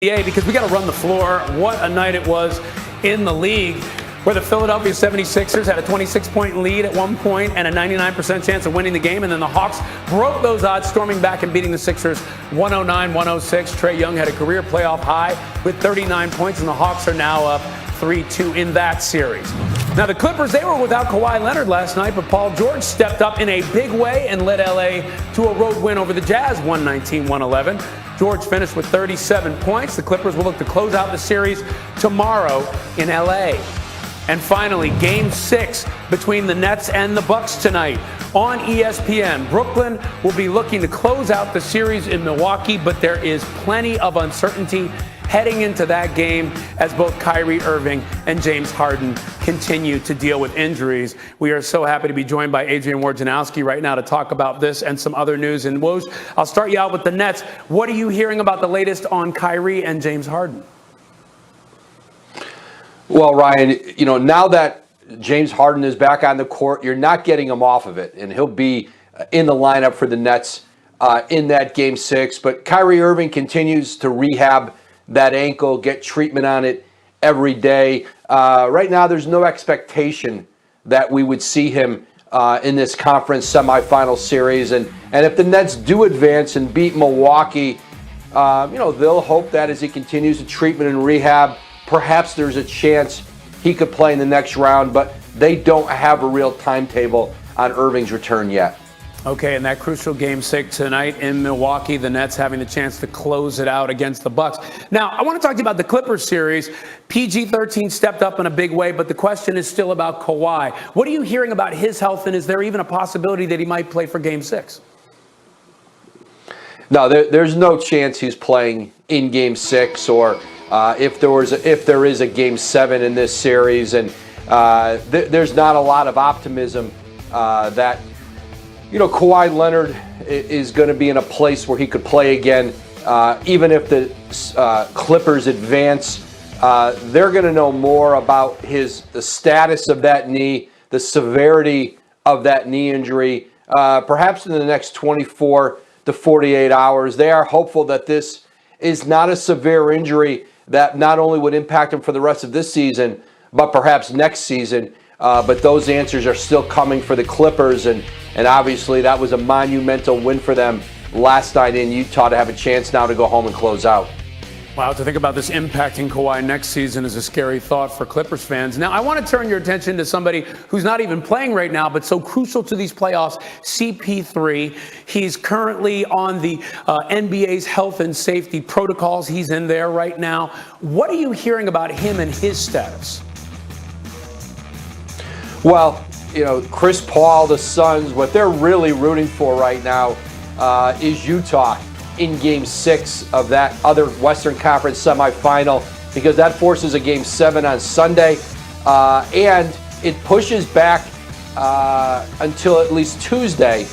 NBA because we got to run the floor. What a night it was in the league where the Philadelphia 76ers had a 26-point lead at one point and a 99% chance of winning the game. And then the Hawks broke those odds, storming back and beating the Sixers 109-106. Trae Young had a career playoff high with 39 points, and the Hawks are now up 3-2 in that series. Now, the Clippers, they were without Kawhi Leonard last night, but Paul George stepped up in a big way and led LA to a road win over the Jazz, 119-111. George finished with 37 points. The Clippers will look to close out the series tomorrow in LA. And finally, Game 6 between the Nets and the Bucks tonight on ESPN. Brooklyn will be looking to close out the series in Milwaukee, but there is plenty of uncertainty heading into that game as both Kyrie Irving and James Harden continue to deal with injuries. We are so happy to be joined by Adrian Wojnarowski right now to talk about this and some other news. And Woj, I'll start you out with the Nets. What are you hearing about the latest on Kyrie and James Harden? Well, Ryan, now that James Harden is back on the court, you're not getting him off of it, and he'll be in the lineup for the Nets in that Game 6. But Kyrie Irving continues to rehab that ankle, get treatment on it every day. Right now, there's no expectation that we would see him in this conference semifinal series. And if the Nets do advance and beat Milwaukee, they'll hope that as he continues to treatment and rehab, perhaps there's a chance he could play in the next round, but they don't have a real timetable on Irving's return yet. Okay, and that crucial Game 6 tonight in Milwaukee, the Nets having the chance to close it out against the Bucks. Now, I want to talk to you about the Clippers series. PG-13 stepped up in a big way, but the question is still about Kawhi. What are you hearing about his health, and is there even a possibility that he might play for Game 6? No, there's no chance he's playing in Game 6 or if there is a Game 7 in this series. And there's not a lot of optimism that Kawhi Leonard is going to be in a place where he could play again. Even if the Clippers advance, they're going to know more about the status of that knee, the severity of that knee injury, perhaps in the next 24 to 48 hours. They are hopeful that this is not a severe injury that not only would impact him for the rest of this season, but perhaps next season. But those answers are still coming for the Clippers, and obviously that was a monumental win for them last night in Utah to have a chance now to go home and close out. Wow, to think about this impacting Kawhi next season is a scary thought for Clippers fans. Now, I want to turn your attention to somebody who's not even playing right now, but so crucial to these playoffs, CP3. He's currently on the NBA's health and safety protocols. He's in there right now. What are you hearing about him and his status? Well, Chris Paul, the Suns, what they're really rooting for right now is Utah in Game 6 of that other Western Conference semifinal, because that forces a Game 7 on Sunday, and it pushes back until at least Tuesday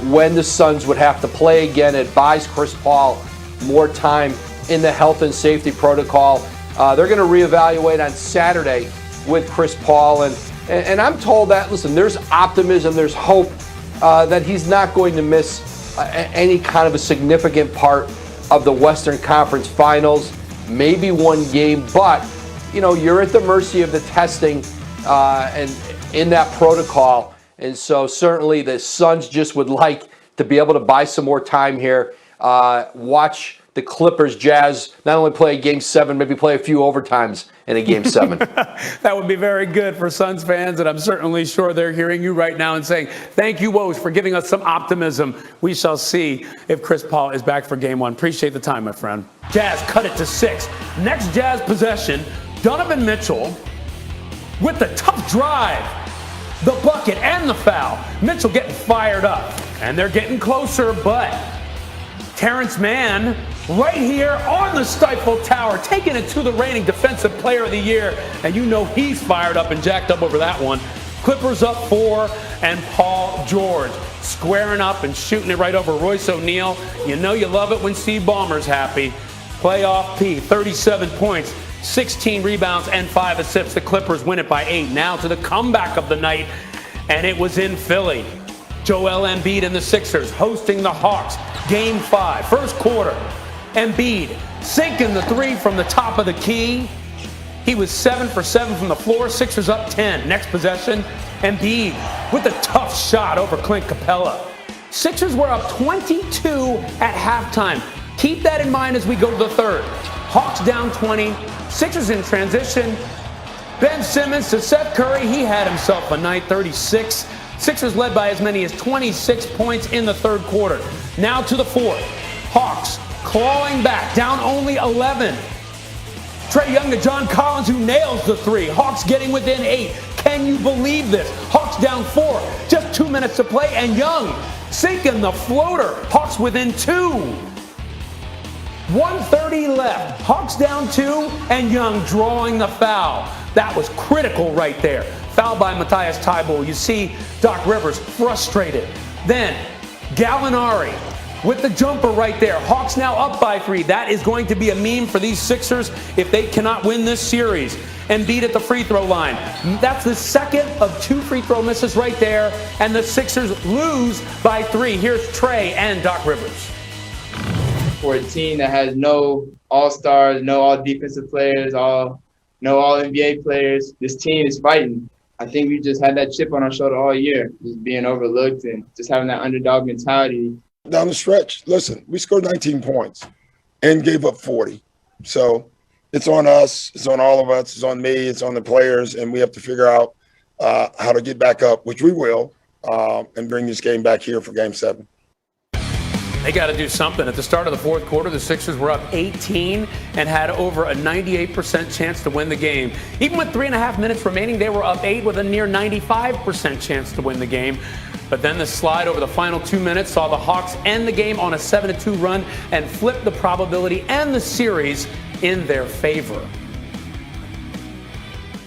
when the Suns would have to play again. It buys Chris Paul more time in the health and safety protocol. They're going to reevaluate on Saturday with Chris Paul, and I'm told that, listen, there's optimism, there's hope that he's not going to miss any kind of a significant part of the Western Conference Finals, maybe one game, but you're at the mercy of the testing and in that protocol. And so certainly the Suns just would like to be able to buy some more time here, watch the Clippers Jazz not only play a Game 7, maybe play a few overtimes in a Game 7. That would be very good for Suns fans, and I'm certainly sure they're hearing you right now and saying, thank you, Woj, for giving us some optimism. We shall see if Chris Paul is back for Game 1. Appreciate the time, my friend. Jazz cut it to 6. Next Jazz possession, Donovan Mitchell with the tough drive, the bucket, and the foul. Mitchell getting fired up, and they're getting closer, but Terrence Mann right here on the Stifle Tower, taking it to the reigning Defensive Player of the Year. And he's fired up and jacked up over that one. Clippers up 4, and Paul George squaring up and shooting it right over Royce O'Neal. You love it when Steve Ballmer's happy. Playoff P, 37 points, 16 rebounds, and 5 assists. The Clippers win it by 8. Now to the comeback of the night, and it was in Philly. Joel Embiid and the Sixers hosting the Hawks. Game 5, first quarter. Embiid sinking the three from the top of the key. He was 7 for 7 from the floor. Sixers up 10. Next possession, Embiid with a tough shot over Clint Capella. Sixers were up 22 at halftime. Keep that in mind as we go to the third. Hawks down 20. Sixers in transition. Ben Simmons to Seth Curry. He had himself a night, 36. Sixers led by as many as 26 points in the third quarter. Now to the fourth. Hawks clawing back, down only 11. Trae Young to John Collins, who nails the three. Hawks getting within 8. Can you believe this? Hawks down 4. Just 2 minutes to play, and Young sinking the floater. Hawks within 2. 1:30 left. Hawks down 2, and Young drawing the foul. That was critical right there. Foul by Matthias Thybulle. You see Doc Rivers frustrated. Then Gallinari with the jumper right there. Hawks now up by 3. That is going to be a meme for these Sixers if they cannot win this series. Embiid at the free throw line. That's the second of 2 free throw misses right there, and the Sixers lose by 3. Here's Trae and Doc Rivers. For a team that has no all-stars, no all-defensive players, no all-NBA players, this team is fighting. I think we just had that chip on our shoulder all year, just being overlooked and just having that underdog mentality. Down the stretch, listen, we scored 19 points and gave up 40. So it's on us. It's on all of us. It's on me. It's on the players. And we have to figure out how to get back up, which we will, and bring this game back here for Game 7. They got to do something. At the start of the fourth quarter, the Sixers were up 18 and had over a 98% chance to win the game. Even with 3.5 minutes remaining, they were up 8 with a near 95% chance to win the game. But then the slide over the final 2 minutes saw the Hawks end the game on a 7-2 run and flip the probability and the series in their favor.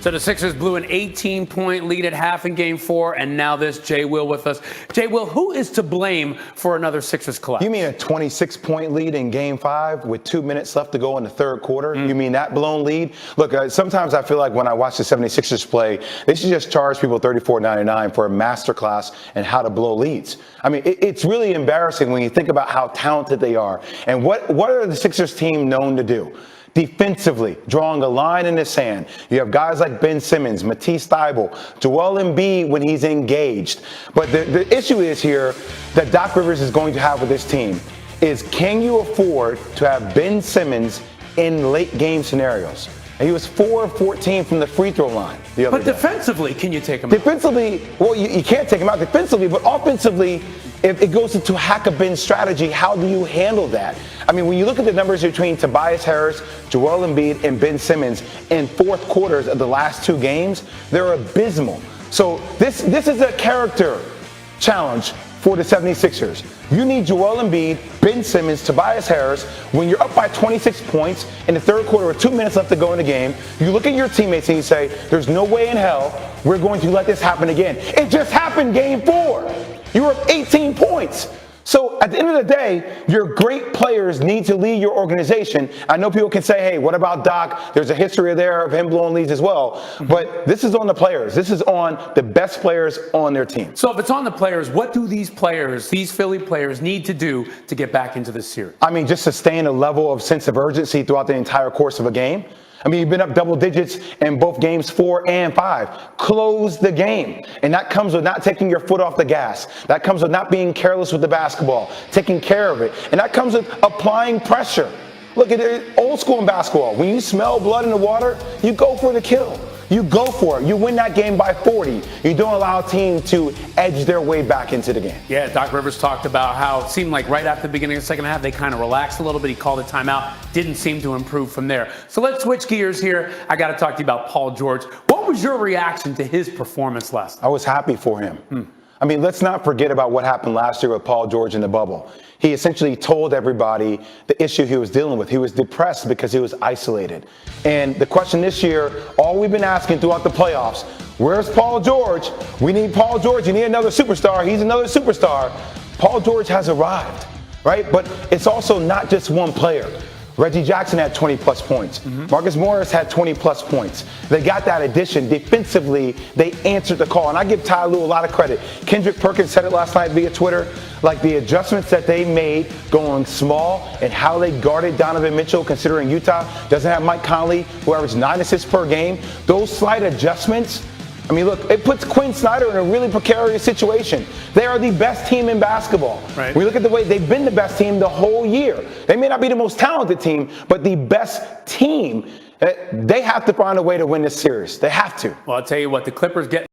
So the Sixers blew an 18-point lead at half in Game 4, and now this. Jay Will with us. Jay Will, who is to blame for another Sixers collapse? You mean a 26-point lead in Game 5 with 2 minutes left to go in the third quarter? You mean that blown lead? Look, sometimes I feel like when I watch the 76ers play, they should just charge people $34.99 for a masterclass in how to blow leads. I mean, it's really embarrassing when you think about how talented they are. And what are the Sixers team known to do? Defensively, drawing a line in the sand. You have guys like Ben Simmons, Matisse Thybulle, Joel Embiid when he's engaged. But the issue is here that Doc Rivers is going to have with this team is, can you afford to have Ben Simmons in late game scenarios? And he was 4 of 14 from the free throw line the other day. But defensively, can you take him out? Defensively, well, you can't take him out defensively, but offensively, if it goes into hack-a-bin strategy, how do you handle that? I mean, when you look at the numbers between Tobias Harris, Joel Embiid, and Ben Simmons in fourth quarters of the last 2 games, they're abysmal. So this is a character challenge for the 76ers. You need Joel Embiid, Ben Simmons, Tobias Harris. When you're up by 26 points in the third quarter with 2 minutes left to go in the game, you look at your teammates and you say, there's no way in hell we're going to let this happen again. It just happened Game 4. You were up 18 points. So at the end of the day, your great players need to lead your organization. I know people can say, hey, what about Doc? There's a history there of him blowing leads as well. But this is on the players. This is on the best players on their team. So if it's on the players, what do these players, these Philly players, need to do to get back into this series? I mean, just sustain a level of sense of urgency throughout the entire course of a game. I mean, you've been up double digits in both games 4 and 5. Close the game. And that comes with not taking your foot off the gas. That comes with not being careless with the basketball, taking care of it. And that comes with applying pressure. Look at it, old school in basketball. When you smell blood in the water, you go for the kill. You go for it. You win that game by 40. You don't allow a team to edge their way back into the game. Yeah, Doc Rivers talked about how it seemed like right after the beginning of the second half, they kind of relaxed a little bit. He called a timeout. Didn't seem to improve from there. So let's switch gears here. I got to talk to you about Paul George. What was your reaction to his performance last night? I was happy for him. I mean, let's not forget about what happened last year with Paul George in the bubble. He essentially told everybody the issue he was dealing with. He was depressed because he was isolated. And the question this year, all we've been asking throughout the playoffs, where's Paul George? We need Paul George. You need another superstar. He's another superstar. Paul George has arrived, right? But it's also not just one player. Reggie Jackson had 20-plus points. Marcus Morris had 20-plus points. They got that addition. Defensively, they answered the call. And I give Ty Lue a lot of credit. Kendrick Perkins said it last night via Twitter. Like the adjustments that they made going small and how they guarded Donovan Mitchell, considering Utah doesn't have Mike Conley, who averaged 9 assists per game. Those slight adjustments, I mean, look, it puts Quinn Snyder in a really precarious situation. They are the best team in basketball. Right. We look at the way they've been the best team the whole year. They may not be the most talented team, but the best team. They have to find a way to win this series. They have to. Well, I'll tell you what, the Clippers get